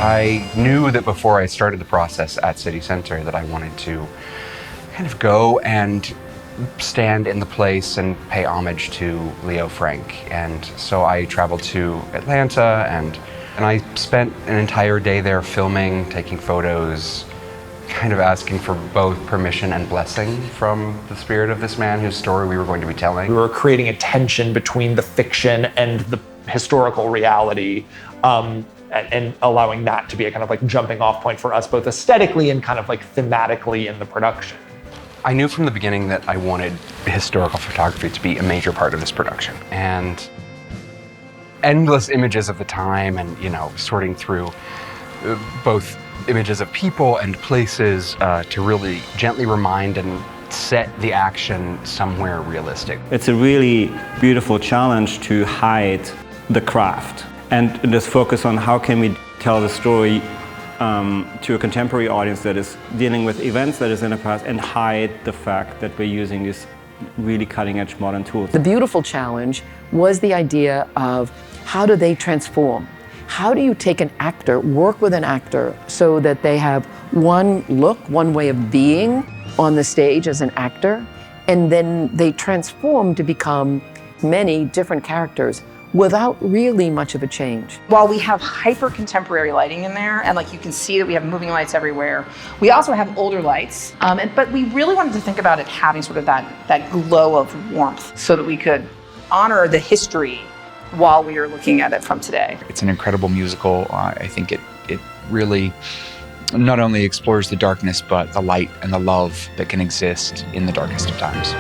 I knew that before I started the process at City Center that I wanted to kind of go and stand in the place and pay homage to Leo Frank. And so I traveled to Atlanta and I spent an entire day there filming, taking photos, kind of asking for both permission and blessing from the spirit of this man whose story we were going to be telling. We were creating a tension between the fiction and the historical reality, and allowing that to be a kind of like jumping off point for us, both aesthetically and kind of like thematically in the production. I knew from the beginning that I wanted historical photography to be a major part of this production. And endless images of the time and, sorting through both images of people and places to really gently remind and set the action somewhere realistic. It's a really beautiful challenge to hide the craft and just focus on how can we tell the story to a contemporary audience that is dealing with events that is in the past and hide the fact that we're using these really cutting-edge modern tools. The beautiful challenge was the idea of how do they transform? How do you take an actor, work with an actor so that they have one look, one way of being on the stage as an actor, and then they transform to become many different characters without really much of a change. While we have hyper contemporary lighting in there, and you can see that we have moving lights everywhere, we also have older lights, but we really wanted to think about it having sort of that glow of warmth so that we could honor the history while we are looking at it from today. It's an incredible musical. I think it really not only explores the darkness, but the light and the love that can exist in the darkest of times.